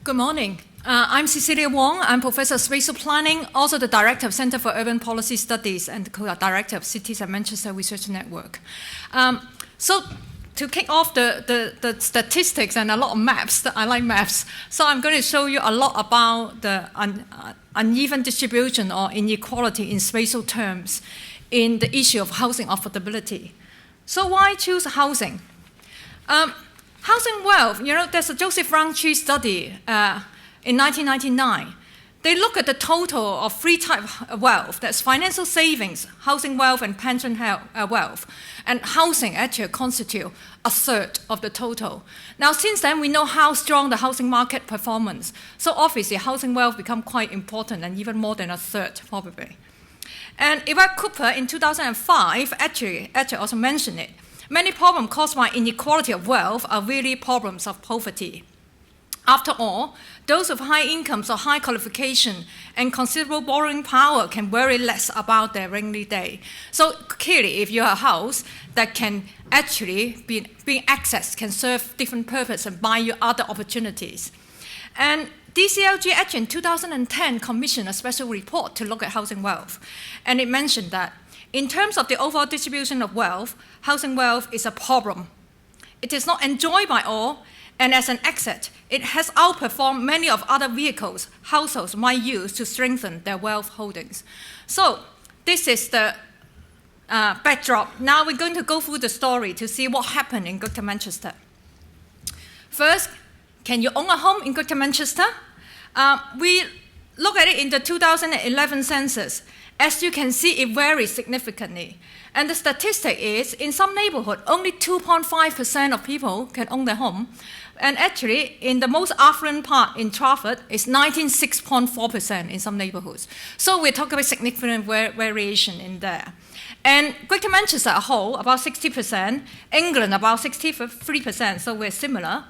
Good morning. I'm Cecilia Wong. I'm Professor of Spatial Planning, also the Director of Center for Urban Policy Studies and the Co-Director of Cities at Manchester Research Network. So to kick off the statistics and a lot of maps, I like maps, so I'm going to show you a lot about the uneven distribution or inequality in spatial terms in the issue of housing affordability. So why choose housing? Housing wealth, there's a Joseph Rowntree study in 1999. They look at the total of three types of wealth. That's financial savings, housing wealth, and pension wealth. And housing actually constitutes a third of the total. Now, since then, we know how strong the housing market performance. So obviously, housing wealth become quite important, and even more than a third, probably. And Eva Cooper in 2005 actually also mentioned it. Many problems caused by inequality of wealth are really problems of poverty. After all, those with high incomes or high qualification and considerable borrowing power can worry less about their rainy day. So clearly, if you have a house that can actually be accessed, can serve different purposes and buy you other opportunities. And DCLG actually in 2010 commissioned a special report to look at housing wealth. And it mentioned that in terms of the overall distribution of wealth, housing wealth is a problem. It is not enjoyed by all, and as an asset, it has outperformed many of other vehicles households might use to strengthen their wealth holdings. So this is the backdrop. Now we're going to go through the story to see what happened in Greater Manchester. First, can you own a home in Greater Manchester? We look at it in the 2011 census. As you can see, it varies significantly. And the statistic is, in some neighborhoods, only 2.5% of people can own their home. And actually, in the most affluent part in Trafford, it's 96.4% in some neighborhoods. So we're talking about significant variation in there. And Greater Manchester as a whole, about 60%, England about 63%, so we're similar.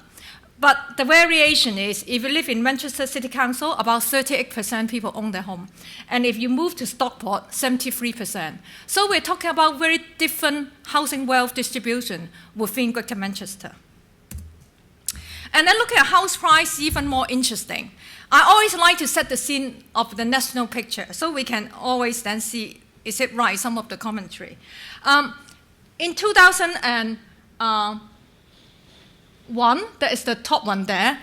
But the variation is, if you live in Manchester City Council, about 38% people own their home. And if you move to Stockport, 73%. So we're talking about very different housing wealth distribution within Greater Manchester. And then looking at house price, even more interesting. I always like to set the scene of the national picture, so we can always then see, is it right, some of the commentary. In 2001, that is the top one there,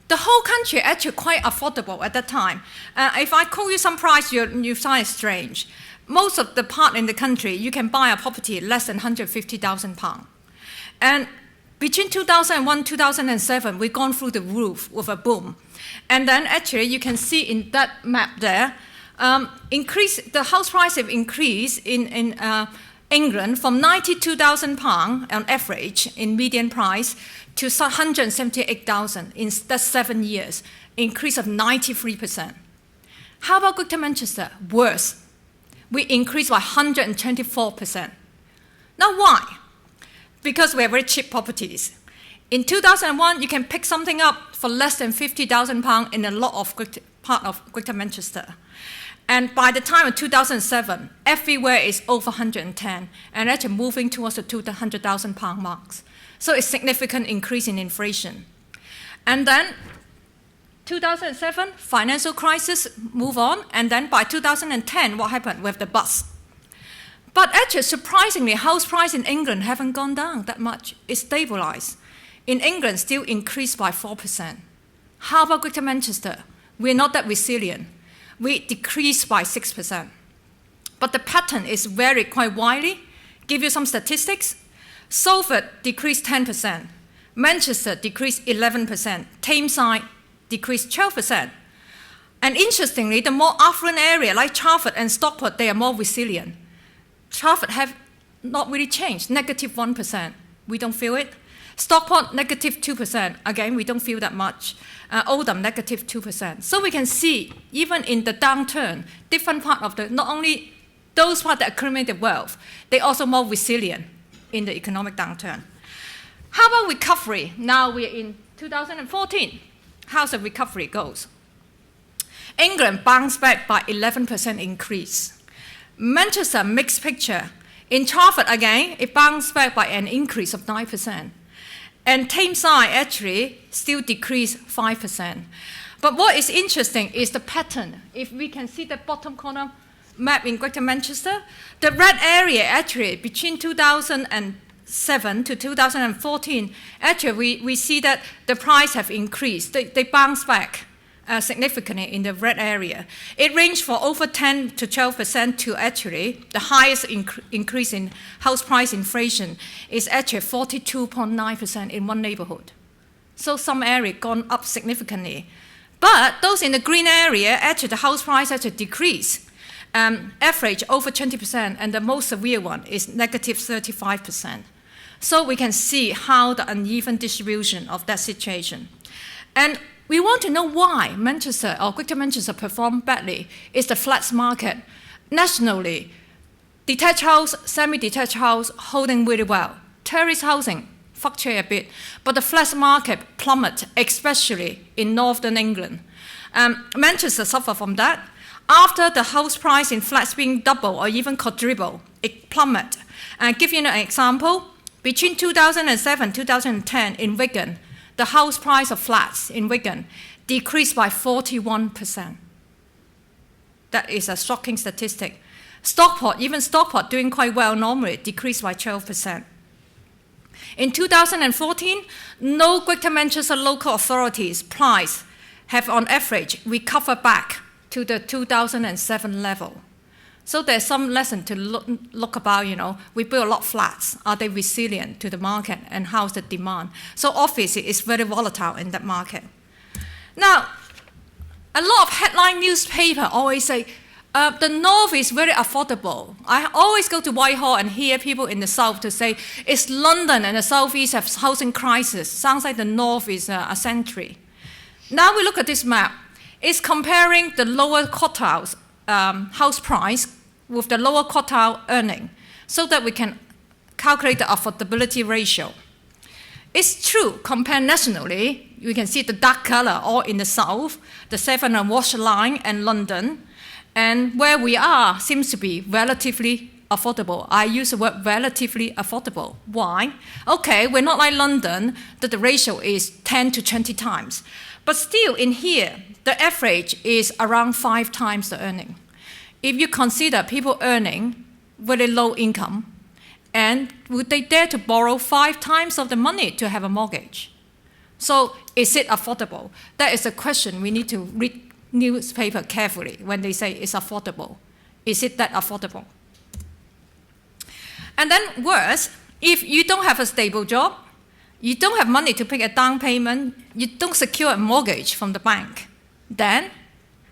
the whole country actually quite affordable at that time. If I call you some price, you find it strange. Most of the part in the country, you can buy a property less than £150,000. And between 2001 and 2007, we've gone through the roof with a boom. And then actually, you can see in that map there, the house price have increased in England from £92,000 on average in median price to £178,000 in that 7 years, increase of 93%. How about Greater Manchester? Worse. We increased by 124%. Now why? Because we have very cheap properties. In 2001, you can pick something up for less than £50,000 in a lot of part of Greater Manchester. And by the time of 2007, everywhere is over 110, and actually moving towards the £200,000 marks. So it's a significant increase in inflation. And then 2007, financial crisis, move on, and then by 2010, what happened? We have the bust. But actually, surprisingly, house price in England haven't gone down that much. It's stabilized. In England, still increased by 4%. How about Greater Manchester? We're not that resilient. We decreased by 6%. But the pattern is varied quite widely. Give you some statistics. Salford decreased 10%. Manchester decreased 11%. Tameside decreased 12%. And interestingly, the more affluent area, like Trafford and Stockport, they are more resilient. Trafford have not really changed, negative 1%. We don't feel it. Stockport, negative 2%. Again, we don't feel that much. Oldham, negative 2%. So we can see, even in the downturn, different part of not only those parts that accumulated wealth, they're also more resilient in the economic downturn. How about recovery? Now we're in 2014. How's the recovery goes? England bounced back by 11% increase. Manchester, mixed picture. In Trafford, again, it bounced back by an increase of 9%. And Tameside actually still decreased 5%. But what is interesting is the pattern. If we can see the bottom corner map in Greater Manchester, the red area actually between 2007 to 2014, actually we see that the price have increased. They bounce back significantly in the red area. It ranged for over 10 to 12% to actually the highest increase in house price inflation is actually 42.9% in one neighborhood. So some area gone up significantly. But those in the green area, actually the house price actually decreased. Average over 20%, and the most severe one is negative 35%. So we can see how the uneven distribution of that situation. And we want to know why Manchester or Greater Manchester performed badly. It's the flats market. Nationally, detached house, semi-detached house holding really well. Terrace housing fluctuate a bit, but the flats market plummet, especially in northern England. Manchester suffered from that. After the house price in flats being double or even quadruple, it plummeted. I'll give you an example. Between 2007 and 2010 in Wigan, the house price of flats in Wigan decreased by 41%. That is a shocking statistic. Stockport, even Stockport doing quite well normally, decreased by 12%. In 2014, no Greater Manchester local authorities price have on average recovered back to the 2007 level. So there's some lesson to look about, we build a lot of flats. Are they resilient to the market and how's the demand? So obviously it's very volatile in that market. Now, a lot of headline newspaper always say, the North is very affordable. I always go to Whitehall and hear people in the South to say, it's London and the South East have housing crisis. Sounds like the North is a century. Now we look at this map. It's comparing the lower quartiles house price with the lower quartile earning so that we can calculate the affordability ratio. It's true, compared nationally, you can see the dark color all in the south, the Severn and Wash line and London, and where we are seems to be relatively affordable. I use the word relatively affordable. Why? Okay, we're not like London, that the ratio is 10 to 20 times. But still in here, the average is around 5 times the earning. If you consider people earning very low income, and would they dare to borrow 5 times of the money to have a mortgage? So is it affordable? That is a question we need to read newspaper carefully when they say it's affordable. Is it that affordable? And then worse, if you don't have a stable job, you don't have money to pay a down payment, you don't secure a mortgage from the bank, then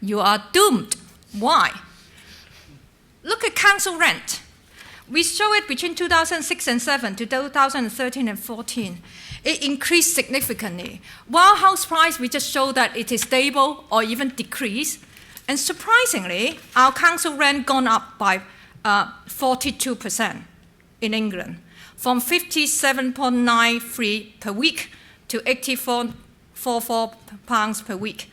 you are doomed. Why? Look at council rent. We show it between 2006 and 7 to 2013 and 14. It increased significantly. While house price, we just show that it is stable or even decreased. And surprisingly, our council rent gone up by 42% in England, from 57.93 per week to 84.44 pounds per week.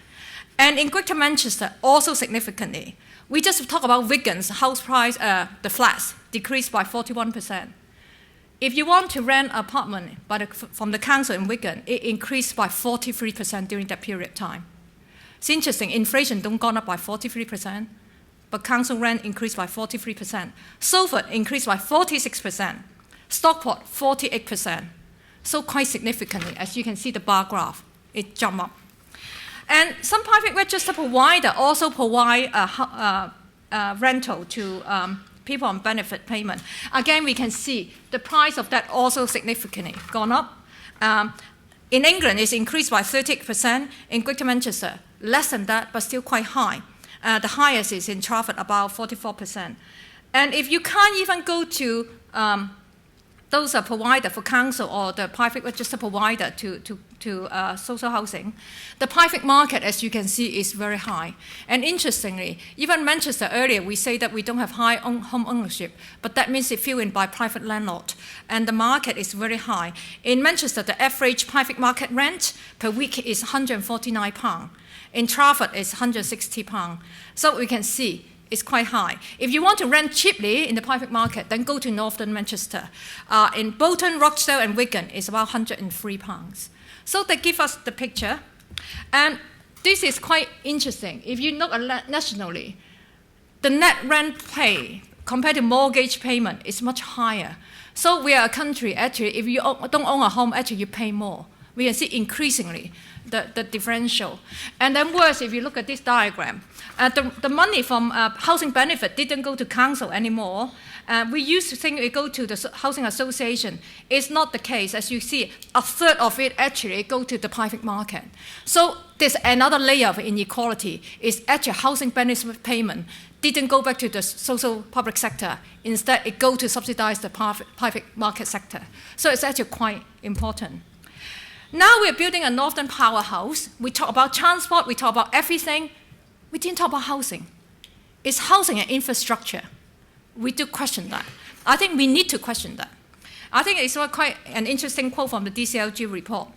And in Greater Manchester, also significantly. We just talk about Wigan's house price, the flats, decreased by 41%. If you want to rent an apartment from the council in Wigan, it increased by 43% during that period of time. It's interesting, inflation don't gone up by 43%, but council rent increased by 43%. Salford increased by 46%. Stockport, 48%. So quite significantly, as you can see the bar graph, it jumped up. And some private register provider also provide rental to people on benefit payment. Again, we can see the price of that also significantly gone up. In England, it's increased by 38%. In Greater Manchester, less than that, but still quite high. The highest is in Trafford, about 44%. And if you can't even go to those are provider for council or the private register provider to social housing, the private market, as you can see, is very high. And interestingly, even Manchester earlier, we say that we don't have high home ownership, but that means it's filled in by private landlord. And the market is very high. In Manchester, the average private market rent per week is £149. In Trafford, it's £160. So we can see is quite high. If you want to rent cheaply in the private market, then go to northern Manchester. In Bolton, Rochdale, and Wigan, it's about £103. So they give us the picture. And this is quite interesting. If you look at nationally, the net rent pay compared to mortgage payment is much higher. So we are a country, actually, if you don't own a home, actually you pay more. We can see increasingly the differential. And then worse, if you look at this diagram, the money from housing benefit didn't go to council anymore. We used to think it go to the housing association. It's not the case. As you see, a third of it actually go to the private market. So there's another layer of inequality, is actually housing benefit payment didn't go back to the social public sector. Instead, it go to subsidize the private market sector. So it's actually quite important. Now we're building a northern powerhouse. We talk about transport, we talk about everything. We didn't talk about housing. Is housing an infrastructure? We do question that. I think we need to question that. I think it's quite an interesting quote from the DCLG report.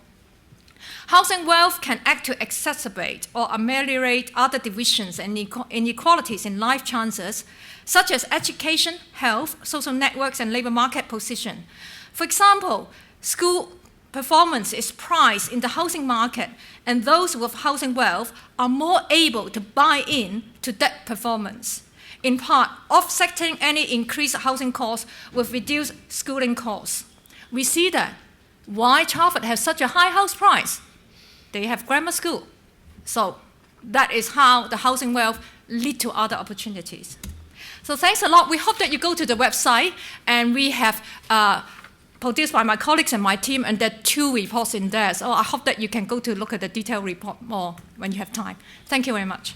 Housing wealth can act to exacerbate or ameliorate other divisions and inequalities in life chances, such as education, health, social networks, and labor market position. For example, school performance is priced in the housing market, and those with housing wealth are more able to buy in to that performance, in part offsetting any increased housing costs with reduced schooling costs. We see that. Why Charlotte has such a high house price? They have grammar school. So that is how the housing wealth lead to other opportunities. So thanks a lot. We hope that you go to the website, and we have produced by my colleagues and my team, and there are 2 reports in there. So I hope that you can go to look at the detailed report more when you have time. Thank you very much.